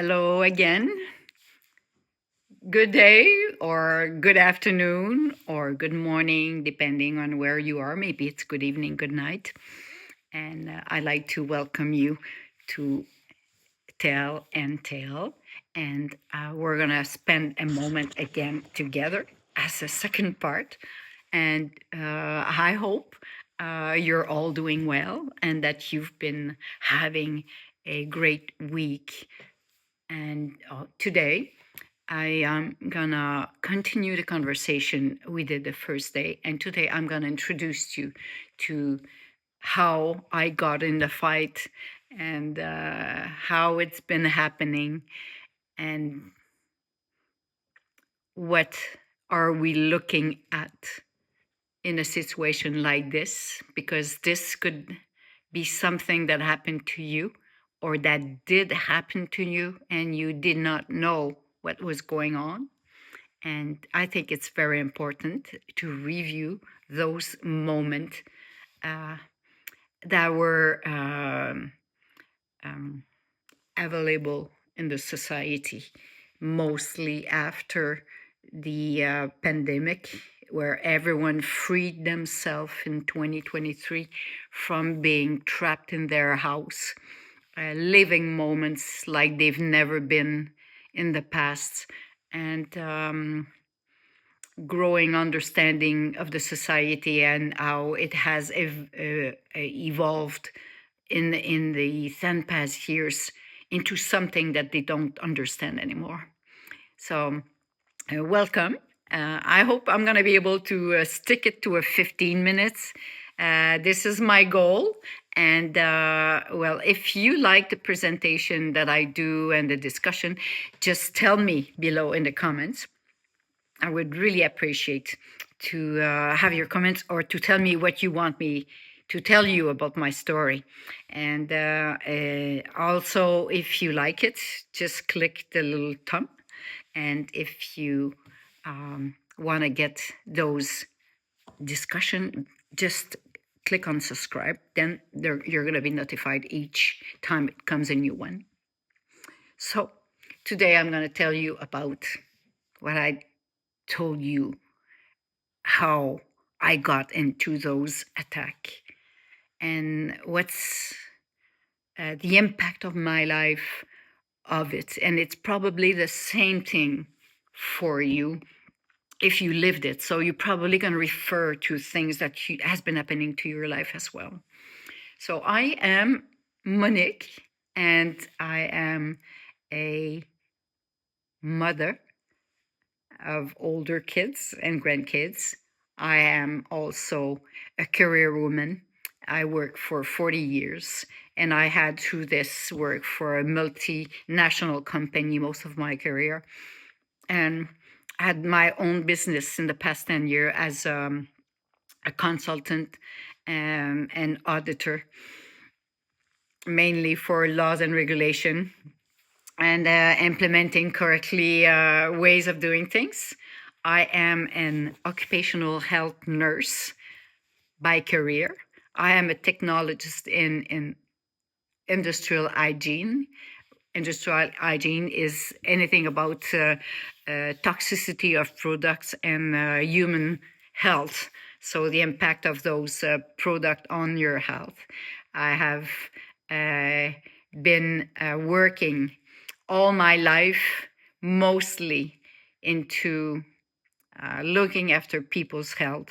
Hello again. Good day or good afternoon or good morning, depending on where you are. Maybe it's good evening, good night. And I'd like to welcome you to Tell and Tale. And we're going to spend a moment again together as a second part. And I hope you're all doing well and that you've been having a great week. And today, I am gonna continue the conversation we did the first day. And today I'm gonna introduce you to how I got in the fight and how it's been happening and what are we looking at in a situation like this, because this could be something that happened to you or that did happen to you and you did not know what was going on. And I think it's very important to review those moments uh, that were available in the society, mostly after the pandemic, where everyone freed themselves in 2023 from being trapped in their house, living moments like they've never been in the past, and growing understanding of the society and how it has evolved in the 10 past years into something that they don't understand anymore. So welcome. I hope I'm going to be able to stick it to a 15 minutes. This is my goal. And well, if you like the presentation that I do and the discussion, just tell me below in the comments. I would really appreciate to have your comments or to tell me what you want me to tell you about my story. And also, if you like it, just click the little thumb. And if you want to get those discussion, just click on subscribe. Then you're going to be notified each time it comes a new one. So today I'm going to tell you about what I told you, how I got into those attacks and what's the impact of my life of it. And it's probably the same thing for you if you lived it. So you're probably going to refer to things that has been happening to your life as well. So I am Monique, and I am a mother of older kids and grandkids. I am also a career woman. I worked for 40 years, and I had through this work for a multinational company most of my career, and had my own business in the past 10 years as a consultant and auditor, mainly for laws and regulation and implementing correctly ways of doing things. I am an occupational health nurse by career. I am a technologist in industrial hygiene. Industrial hygiene is anything about toxicity of products and human health. So the impact of those products on your health. I have been working all my life mostly into looking after people's health,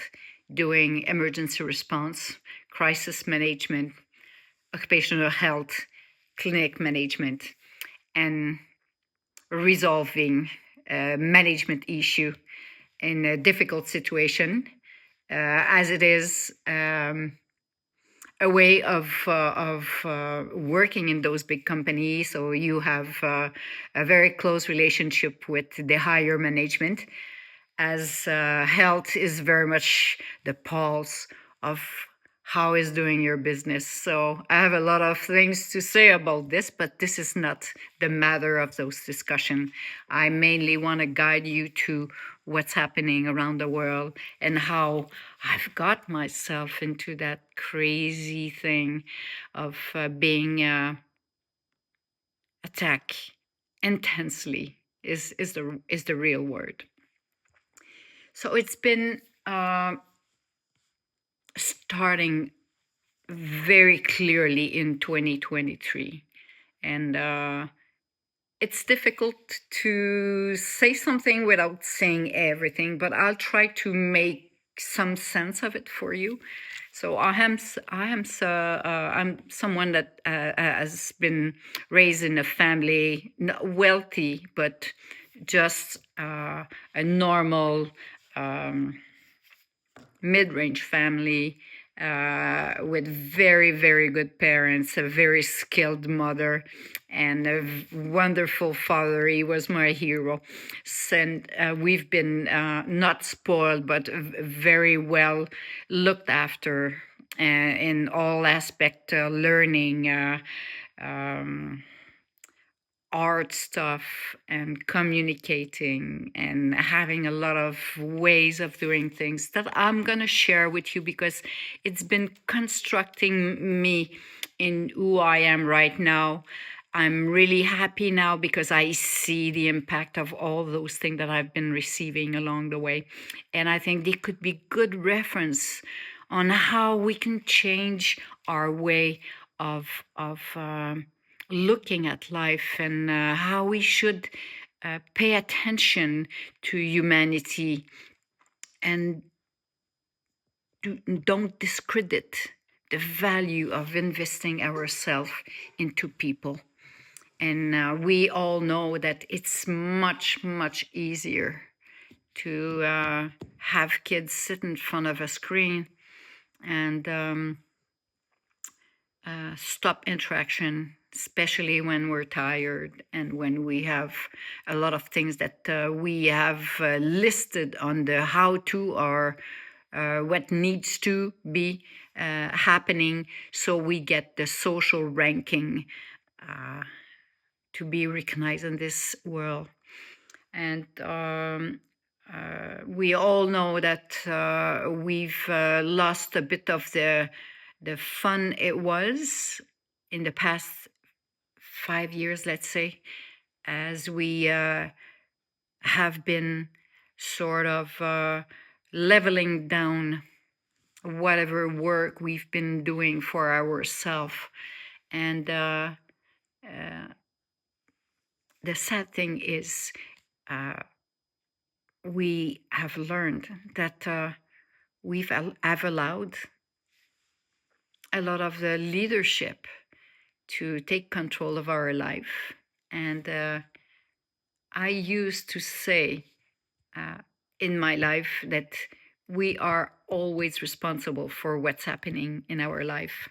doing emergency response, crisis management, occupational health, clinic management, and resolving management issue in a difficult situation, as it is a way of working in those big companies. So you have a very close relationship with the higher management, as health is very much the pulse of how is doing your business. So I have a lot of things to say about this, but this is not the matter of those discussions. I mainly want to guide you to what's happening around the world and how I've got myself into that crazy thing of being attacked intensely is the real word. So it's been starting very clearly in 2023, and it's difficult to say something without saying everything, but I'll try to make some sense of it for you. So I'm someone that has been raised in a family, not wealthy, but just a normal mid-range family with very, very good parents, a very skilled mother, and a wonderful father. He was my hero. And we've been not spoiled, but very well looked after in all aspect, learning, art stuff and communicating and having a lot of ways of doing things that I'm going to share with you because it's been constructing me in who I am right now. I'm really happy now because I see the impact of all those things that I've been receiving along the way. And I think they could be good reference on how we can change our way of looking at life and how we should pay attention to humanity and don't discredit the value of investing ourselves into people. And we all know that it's much, much easier to have kids sit in front of a screen and stop interaction, especially when we're tired and when we have a lot of things that we have listed on the how to or what needs to be happening, so we get the social ranking to be recognized in this world. And we all know that we've lost a bit of the fun it was in the past 5 years, let's say, as we have been sort of leveling down whatever work we've been doing for ourselves. And the sad thing is, we have learned that have allowed a lot of the leadership to take control of our life. And I used to say in my life that we are always responsible for what's happening in our life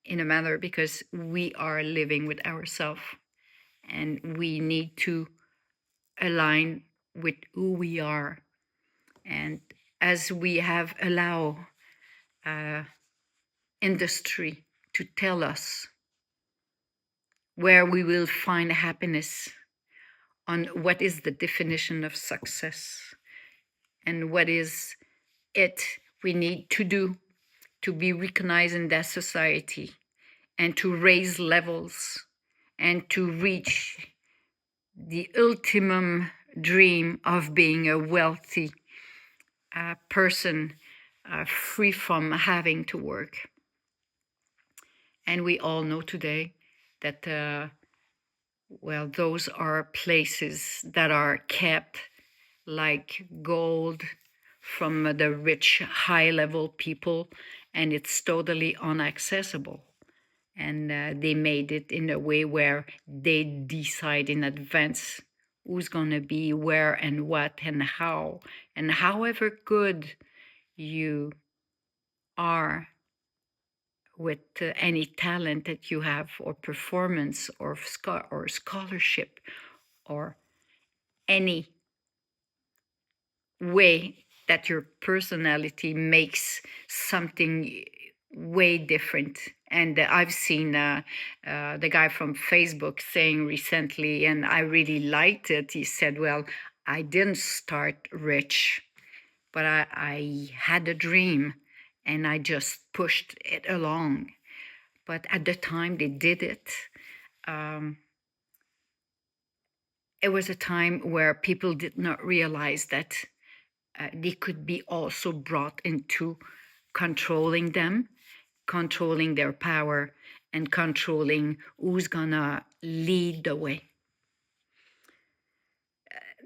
in a manner because we are living with ourselves and we need to align with who we are. And as we have allowed industry to tell us where we will find happiness, on what is the definition of success and what is it we need to do to be recognized in that society and to raise levels and to reach the ultimum dream of being a wealthy person, free from having to work. And we all know today that well, those are places that are kept like gold from the rich, high-level people, and it's totally inaccessible. And they made it in a way where they decide in advance who's going to be where and what and how. And however good you are with any talent that you have, or performance, or scholarship, or any way that your personality makes something way different. And I've seen the guy from Facebook saying recently, and I really liked it. He said, well, I didn't start rich, but I had a dream and I just pushed it along. But at the time they did it, it was a time where people did not realize that they could be also brought into controlling them, controlling their power, and controlling who's gonna lead the way.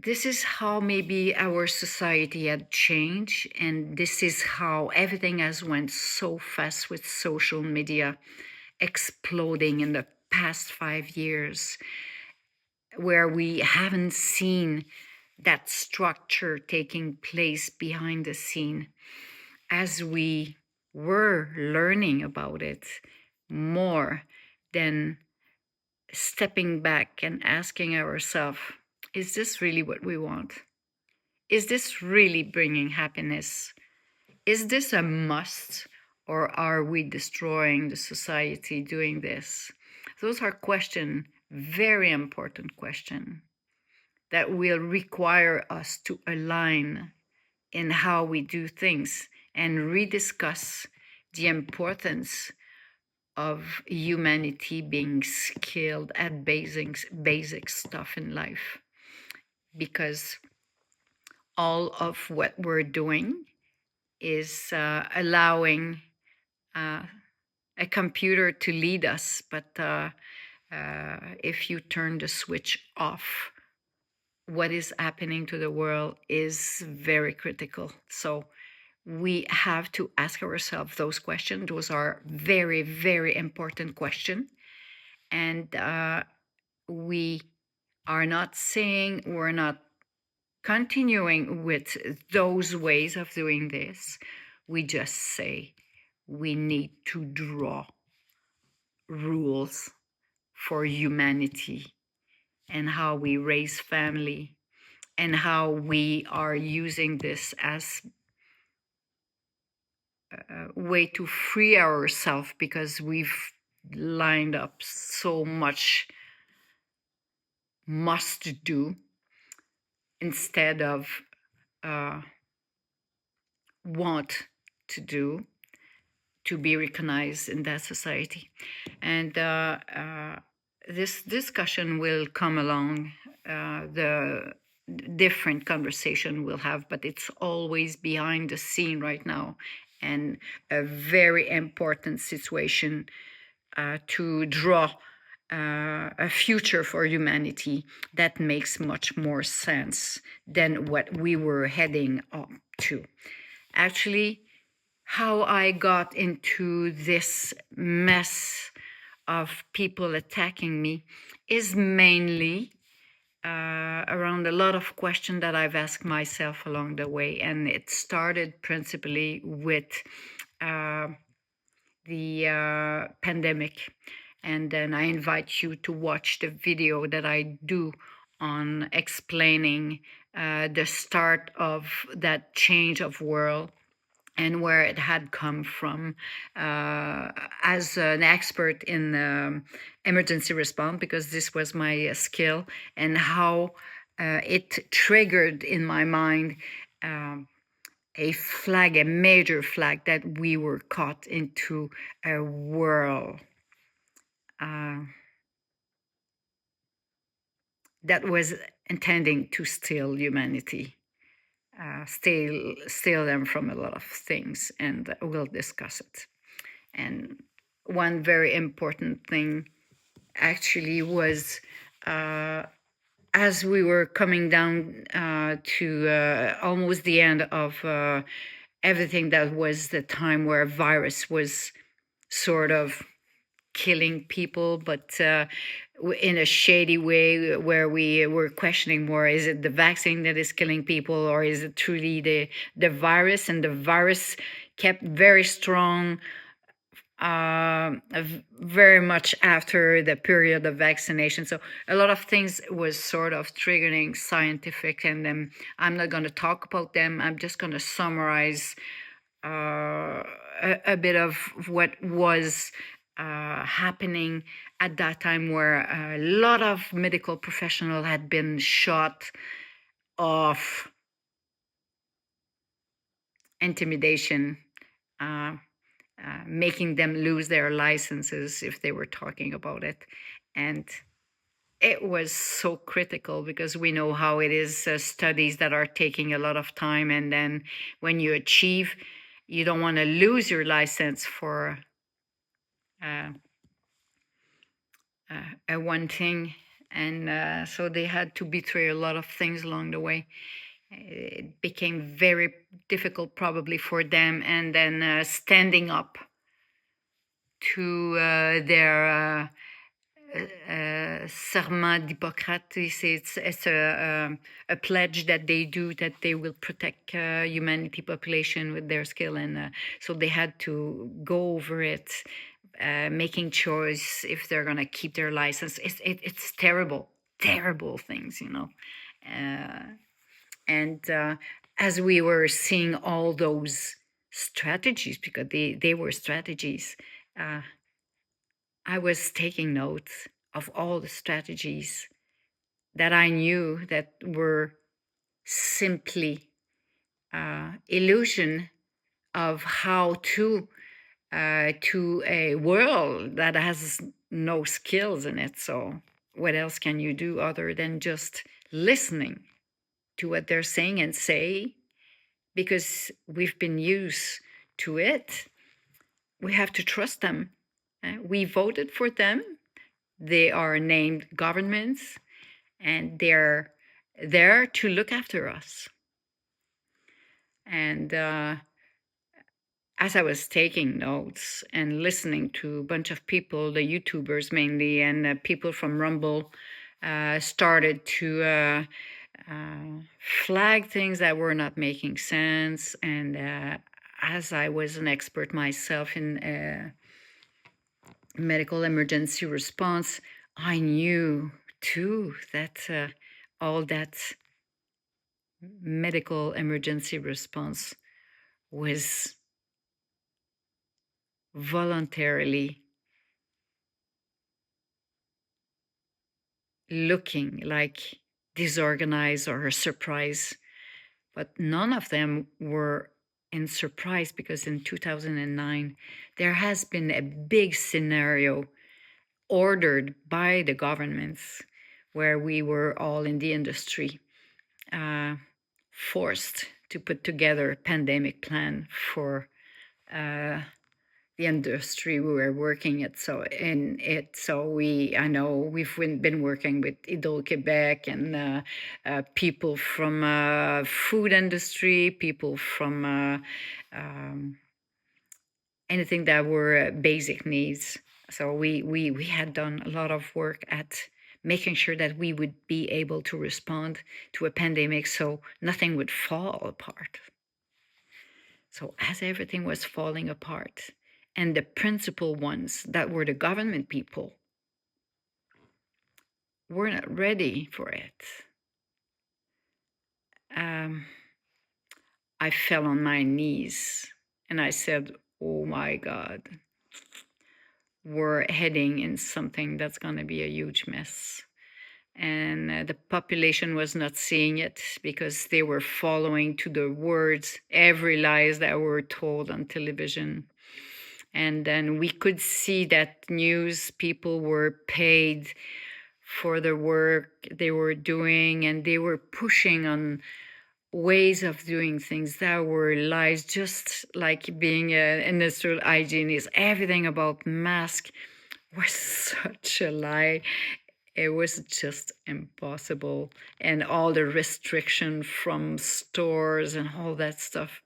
This is how maybe our society had changed, and this is how everything has went so fast with social media exploding in the past 5 years, where we haven't seen that structure taking place behind the scene. As we were learning about it more than stepping back and asking ourselves, is this really what we want? Is this really bringing happiness? Is this a must, or are we destroying the society doing this? Those are questions, very important questions, that will require us to align in how we do things and rediscuss the importance of humanity being skilled at basic stuff in life. Because all of what we're doing is allowing a computer to lead us. But if you turn the switch off, what is happening to the world is very critical. So we have to ask ourselves those questions. Those are very, very important questions. And we are not saying we're not continuing with those ways of doing this. We just say we need to draw rules for humanity and how we raise family and how we are using this as a way to free ourselves, because we've lined up so much must do instead of want to do, to be recognized in that society. And this discussion will come along, the different conversation we'll have, but it's always behind the scene right now, and a very important situation to draw a future for humanity that makes much more sense than what we were heading up to. Actually, how I got into this mess of people attacking me is mainly around a lot of questions that I've asked myself along the way. And it started principally with the pandemic. And then I invite you to watch the video that I do on explaining the start of that change of world and where it had come from, as an expert in emergency response, because this was my skill, and how it triggered in my mind a flag, a major flag, that we were caught into a world that was intending to steal humanity, steal them from a lot of things, and we'll discuss it. And one very important thing actually was, as we were coming down to almost the end of everything, that was the time where a virus was sort of killing people, but in a shady way, where we were questioning more, is it the vaccine that is killing people, or is it truly the virus? And the virus kept very strong, very much after the period of vaccination. So a lot of things was sort of triggering scientific, and I'm not going to talk about them. I'm just going to summarize a bit of what was happening at that time, where a lot of medical professionals had been shot off, intimidation, making them lose their licenses if they were talking about it. And it was so critical because we know how it is, studies that are taking a lot of time. And then when you achieve, you don't want to lose your license for uh, one thing. And so they had to betray a lot of things along the way. It became very difficult, probably, for them. And then standing up to their serment d'Hippocrate. It's a pledge that they do, that they will protect humanity population with their skill. And so they had to go over it, making choice if they're going to keep their license. It's terrible, terrible things, you know. And as we were seeing all those strategies, because they were strategies, uh, I was taking notes of all the strategies that I knew that were simply illusion of how to a world that has no skills in it. So what else can you do other than just listening to what they're saying and say? Because we've been used to it, we have to trust them. We voted for them. They are named governments, and they're there to look after us. And as I was taking notes and listening to a bunch of people, the YouTubers mainly, and people from Rumble, started to flag things that were not making sense. And as I was an expert myself in medical emergency response, I knew too that all that medical emergency response was voluntarily looking like disorganized or a surprise, but none of them were in surprise, because in 2009 there has been a big scenario ordered by the governments where we were all in the industry forced to put together a pandemic plan for the industry we were working at. So I know we've been working with Idol Quebec and people from food industry, people from anything that were basic needs. So we had done a lot of work at making sure that we would be able to respond to a pandemic so nothing would fall apart. So as everything was falling apart, and the principal ones that were the government people were not ready for it, I fell on my knees and I said, oh my God, we're heading in something that's going to be a huge mess. And the population was not seeing it because they were following to the words every lies that were told on television. And then we could see that news people were paid for the work they were doing, and they were pushing on ways of doing things that were lies, just like being an industrial hygienist. Everything about mask was such a lie. It was just impossible. And all the restriction from stores and all that stuff.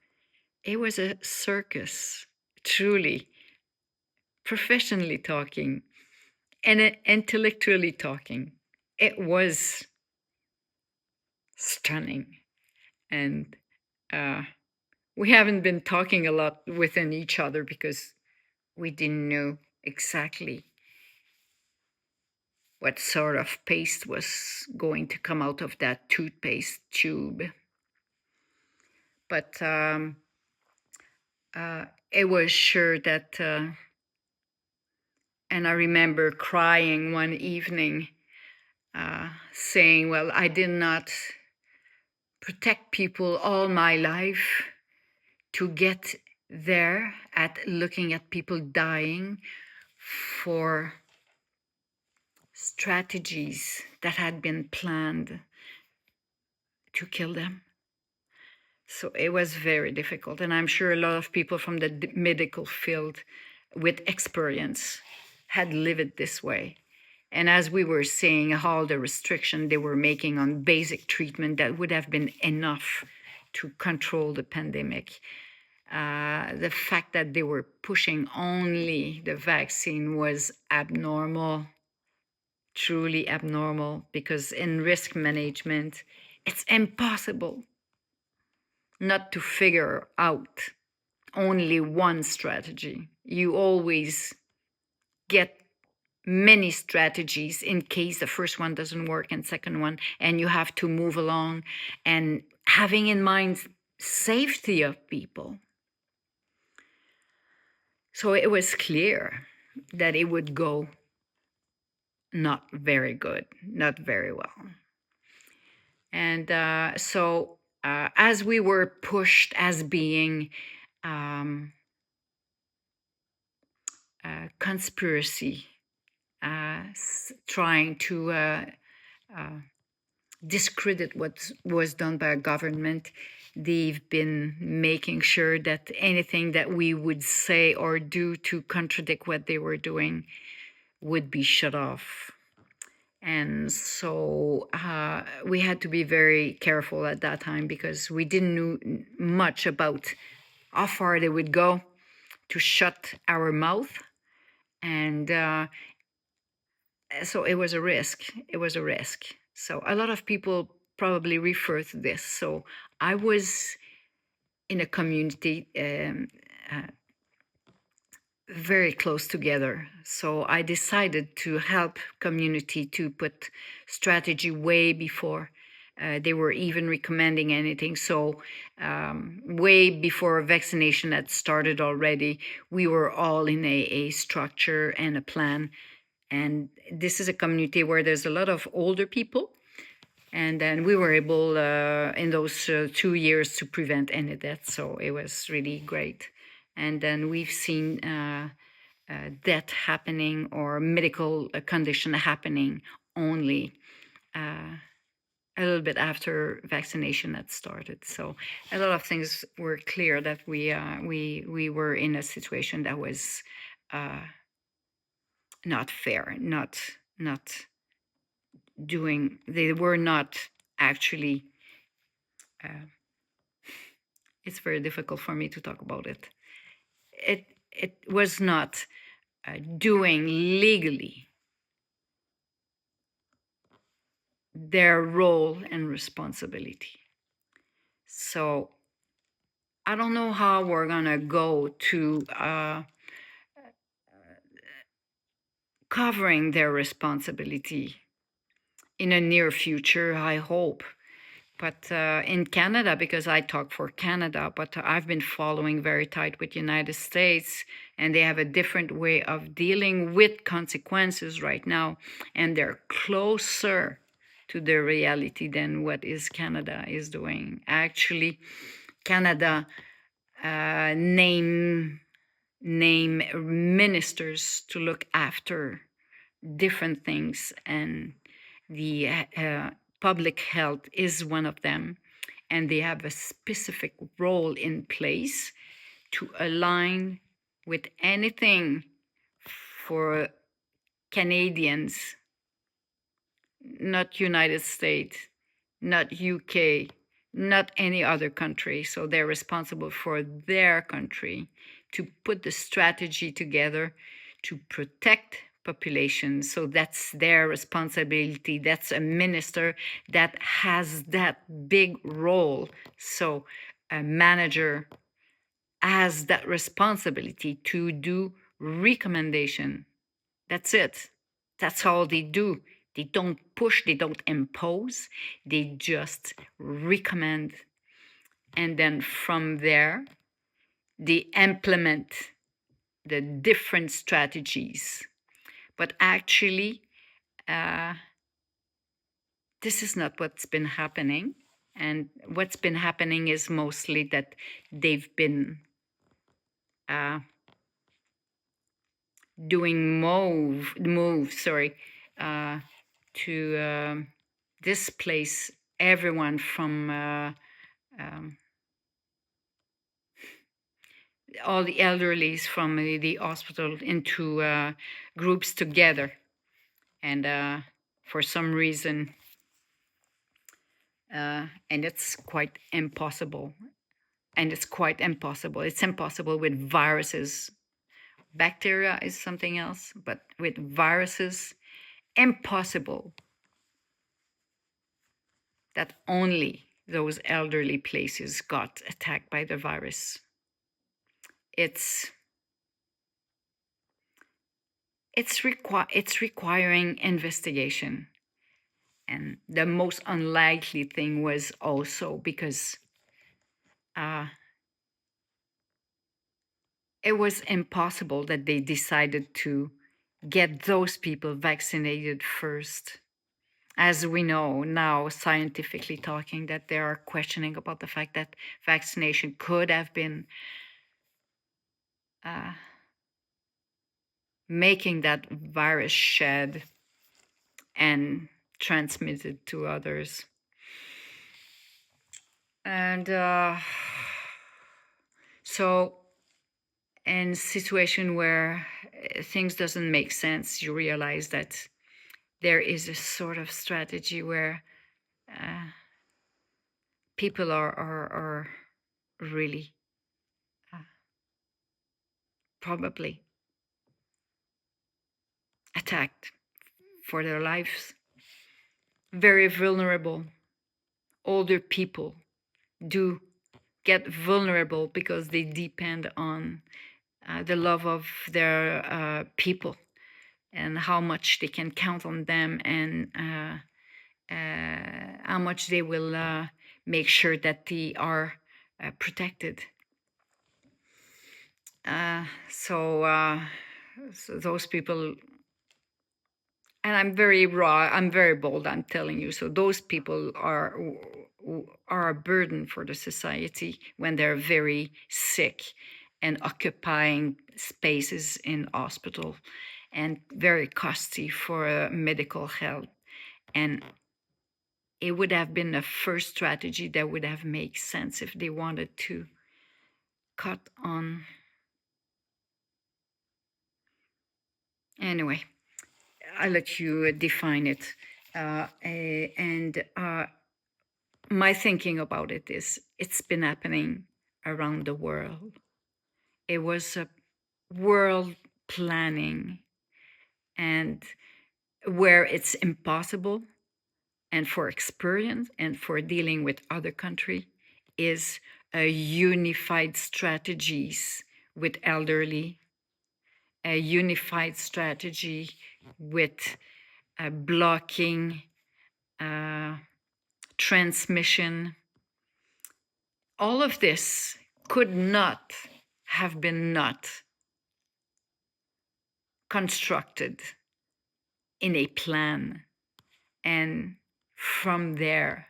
It was a circus, truly, professionally talking and intellectually talking. It was stunning. And we haven't been talking a lot within each other because we didn't know exactly what sort of paste was going to come out of that toothpaste tube. But it was sure that, and I remember crying one evening, saying, well, I did not protect people all my life to get there at looking at people dying for strategies that had been planned to kill them. So it was very difficult. And I'm sure a lot of people from the medical field with experience had lived it this way. And as we were seeing all the restriction they were making on basic treatment that would have been enough to control the pandemic, the fact that they were pushing only the vaccine was abnormal, truly abnormal, because in risk management, it's impossible not to figure out only one strategy. You always get many strategies in case the first one doesn't work and second one, and you have to move along and having in mind safety of people. So it was clear that it would go not very good, not very well. And as we were pushed as being conspiracy, trying to discredit what was done by a government, they've been making sure that anything that we would say or do to contradict what they were doing would be shut off. And so we had to be very careful at that time because we didn't know much about how far they would go to shut our mouth. And so it was a risk. It was a risk. So a lot of people probably refer to this. So I was in a community very close together. So I decided to help community to put strategy way before they were even recommending anything. So way before vaccination had started already, we were all in a structure and a plan. And this is a community where there's a lot of older people. And then we were able in those 2 years to prevent any death. So it was really great. And then we've seen death happening or medical condition happening only a little bit after vaccination had started. So a lot of things were clear that we were in a situation that was not fair, not doing. They were not actually. It's very difficult for me to talk about it. It was not doing legally their role and responsibility. So I don't know how we're gonna go to covering their responsibility in a near future, I hope. But in Canada, because I talk for Canada, but I've been following very tight with United States, and they have a different way of dealing with consequences right now, and they're closer to the reality than what is Canada is doing. Actually, Canada name ministers to look after different things, and the public health is one of them, and they have a specific role in place to align with anything for Canadians, not United States, not UK, not any other country. So they're responsible for their country to put the strategy together to protect populations. So that's their responsibility. That's a minister that has that big role. So a manager has that responsibility to do recommendation. That's it. That's all they do. They don't push, they don't impose, they just recommend. And then from there, they implement the different strategies. But actually, this is not what's been happening. And what's been happening is mostly that they've been doing moves, to displace everyone from all the elderlies from the hospital into groups together. And for some reason, and it's quite impossible. And it's quite impossible. It's impossible with viruses. Bacteria is something else, but with viruses, impossible that only those elderly places got attacked by the virus. It's requiring investigation. And the most unlikely thing was also because it was impossible that they decided to get those people vaccinated first. As we know now, scientifically talking, that there are questioning about the fact that vaccination could have been making that virus shed and transmitted to others. And so in a situation where things doesn't make sense, you realize that there is a sort of strategy where people are really probably attacked for their lives. Very vulnerable. Older people do get vulnerable because they depend on the love of their people and how much they can count on them, and how much they will make sure that they are protected. So those people, and I'm very raw, I'm very bold, I'm telling you. So those people are a burden for the society when they're very sick and occupying spaces in hospital, and very costly for medical health. And it would have been a first strategy that would have made sense if they wanted to cut on. Anyway, I'll let you define it. And my thinking about it is it's been happening around the world. It was a world planning, and where it's impossible, and for experience and for dealing with other country, is a unified strategies with elderly, a unified strategy with blocking transmission. All of this could not have been not constructed in a plan. And from there,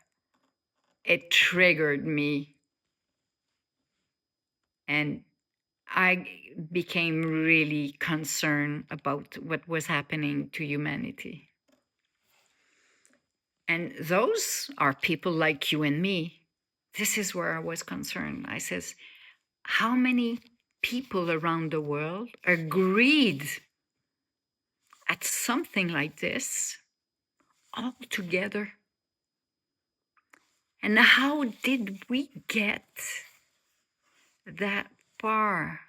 it triggered me. And I became really concerned about what was happening to humanity. And those are people like you and me. This is where I was concerned. I says, how many people around the world agreed at something like this all together? And how did we get that far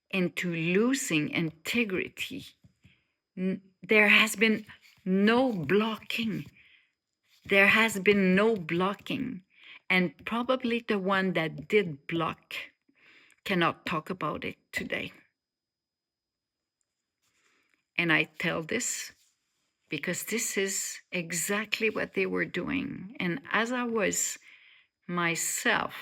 into losing integrity? There has been no blocking. There has been no blocking. And probably the one that did block cannot talk about it today. And I tell this because this is exactly what they were doing. And as I was myself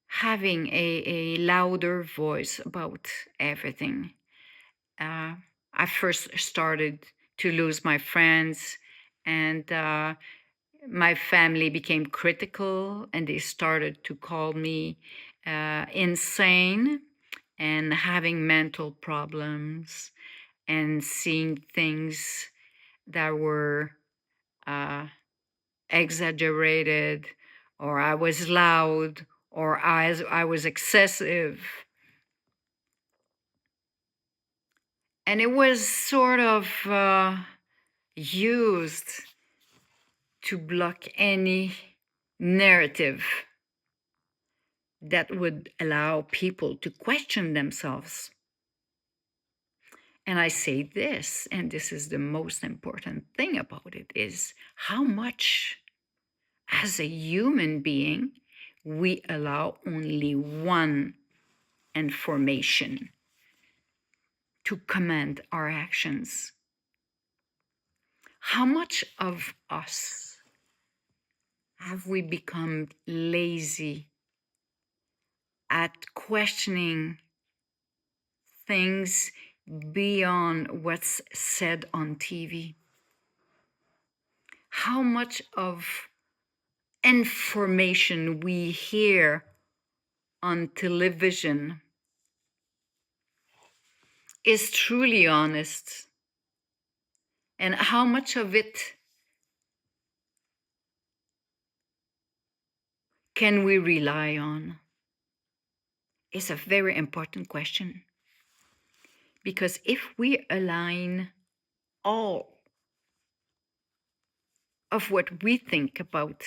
having a louder voice about everything, I first started to lose my friends, and my family became critical, and they started to call me insane and having mental problems. and seeing things that were exaggerated, or I was loud, or I was excessive. And it was sort of used to block any narrative that would allow people to question themselves. And I say this, and this is the most important thing about it, is how much, as a human being, we allow only one information to command our actions. How much of us have we become lazy at questioning things beyond what's said on TV? How much of information we hear on television is truly honest, and how much of it can we rely on? Is a very important question, because if we align all of what we think about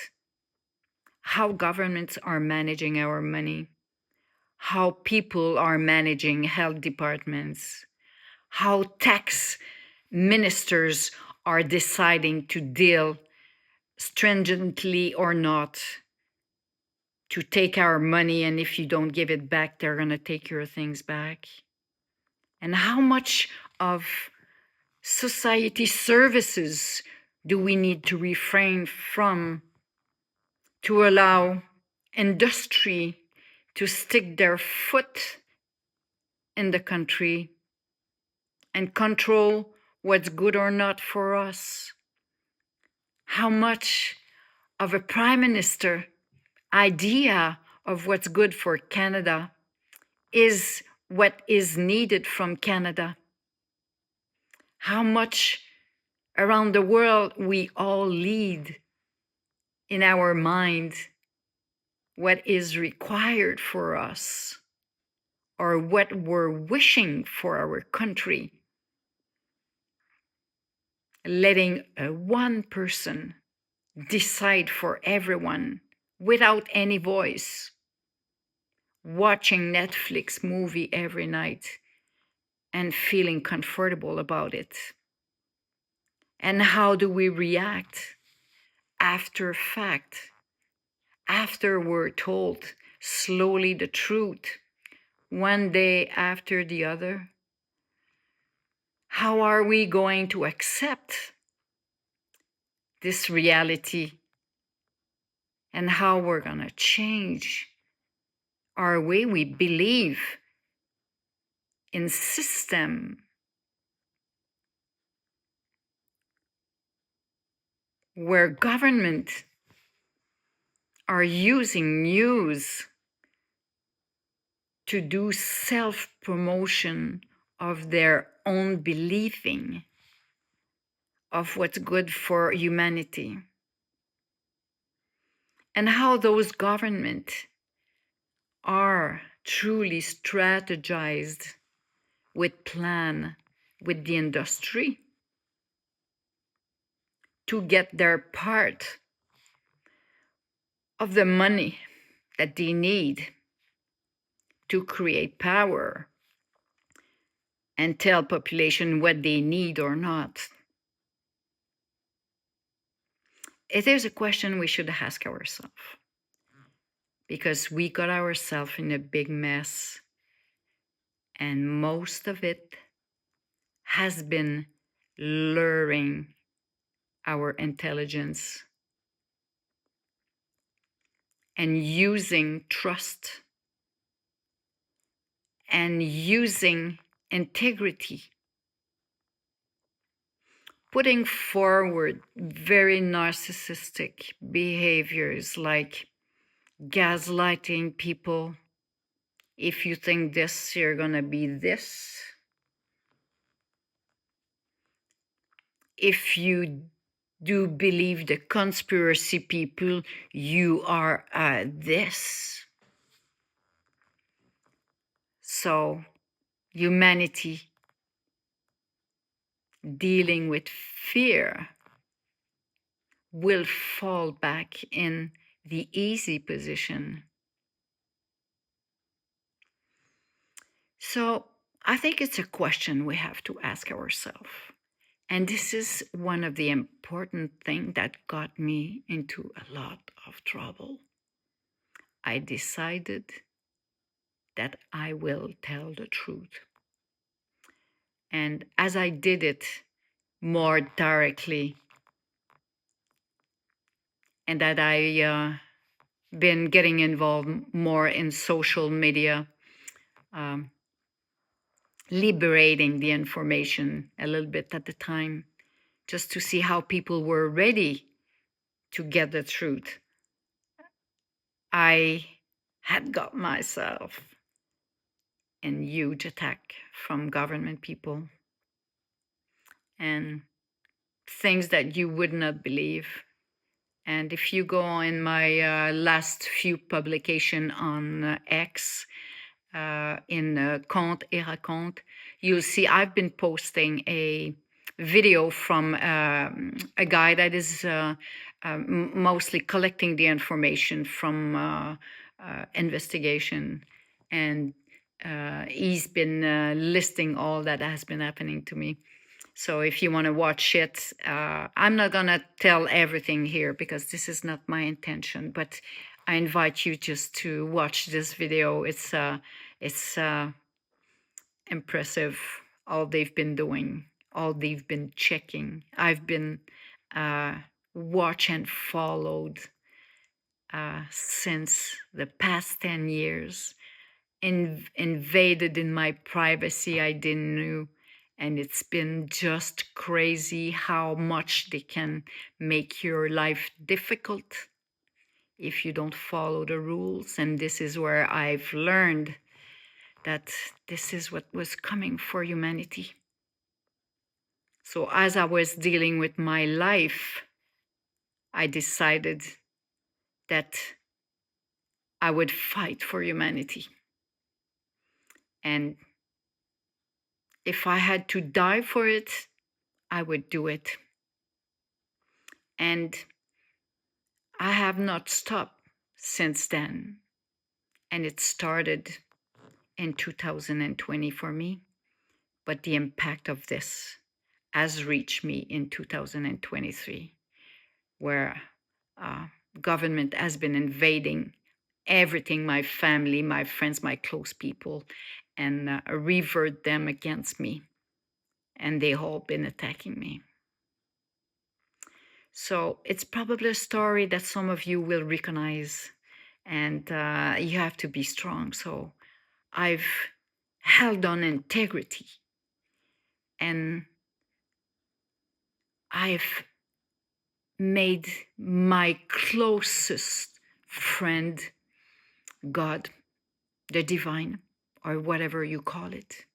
how governments are managing our money, how people are managing health departments, how tax ministers are deciding to deal stringently or not to take our money, and if you don't give it back, they're going to take your things back. And how much of society services do we need to refrain from to allow industry to stick their foot in the country and control what's good or not for us? How much of a prime minister idea of what's good for Canada is what is needed from Canada? How much around the world we all lead in our mind what is required for us, or what we're wishing for our country, letting one person decide for everyone without any voice, watching Netflix movie every night and feeling comfortable about it. And how do we react after fact, after we're told slowly the truth, one day after the other? How are we going to accept this reality, and how we're going to change our way we believe in system where government are using news to do self-promotion of their own believing of what's good for humanity, and how those governments are truly strategized with plan with the industry to get their part of the money that they need to create power and tell population what they need or not. It is a question we should ask ourselves, because we got ourselves in a big mess, and most of it has been luring our intelligence and using trust and using integrity, putting forward very narcissistic behaviors like gaslighting people. If you think this, you're gonna be this. if you do believe the conspiracy people, you are this. So humanity dealing with fear will fall back in the easy position. So I think it's a question we have to ask ourselves. And this is one of the important things that got me into a lot of trouble. I decided that I will tell the truth. And as I did it more directly, and that I been getting involved more in social media, um, liberating the information a little bit at the time, just to see how people were ready to get the truth. I had got myself in huge attack from government people and things that you would not believe. And if you go in my last few publication on X, in Conte et Raconte, you'll see I've been posting a video from a guy that is mostly collecting the information from investigation, and he's been listing all that has been happening to me. So if you want to watch it, I'm not going to tell everything here because this is not my intention, but I invite you just to watch this video. It's impressive, all they've been doing, all they've been checking. I've been watched and followed since the past 10 years, invaded in my privacy I didn't know. And it's been just crazy how much they can make your life difficult if you don't follow the rules. And this is where I've learned that this is what was coming for humanity. So as I was dealing with my life, I decided that I would fight for humanity. And if I had to die for it, I would do it. And I have not stopped since then. And it started in 2020 for me. But the impact of this has reached me in 2023, where government has been invading everything, my family, my friends, my close people, and revert them against me. And they all been attacking me. So it's probably a story that some of you will recognize, and you have to be strong. So I've held on integrity, and I've made my closest friend God, the divine, or whatever you call it.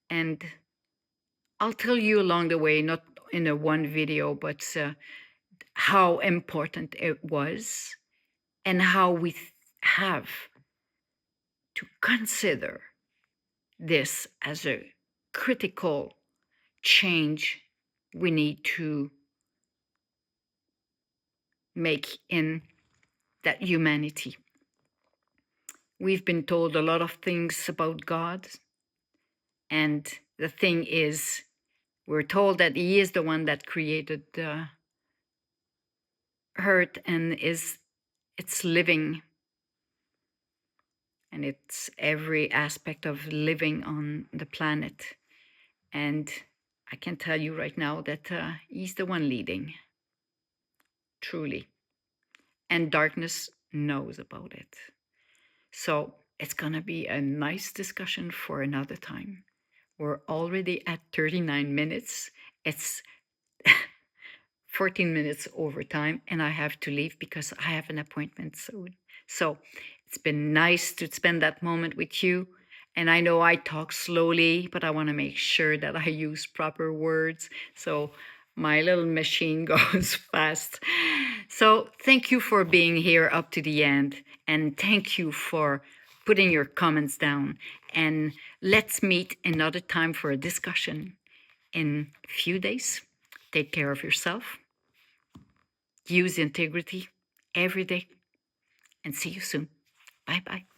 And I'll tell you along the way, not in a one video, but how important it was and how we have to consider this as a critical change we need to make in that humanity. We've been told a lot of things about God, and the thing is, we're told that He is the one that created the earth and it's living, and it's every aspect of living on the planet. And I can tell you right now that He's the one leading, truly. And darkness knows about it. So it's going to be a nice discussion for another time. We're already at 39 minutes. It's 14 minutes overtime, and I have to leave because I have an appointment soon. So it's been nice to spend that moment with you. And I know I talk slowly, but I want to make sure that I use proper words. So My little machine goes fast. So thank you for being here up to the end. And thank you for putting your comments down. And let's meet another time for a discussion in a few days. Take care of yourself. Use integrity every day. And see you soon. Bye bye.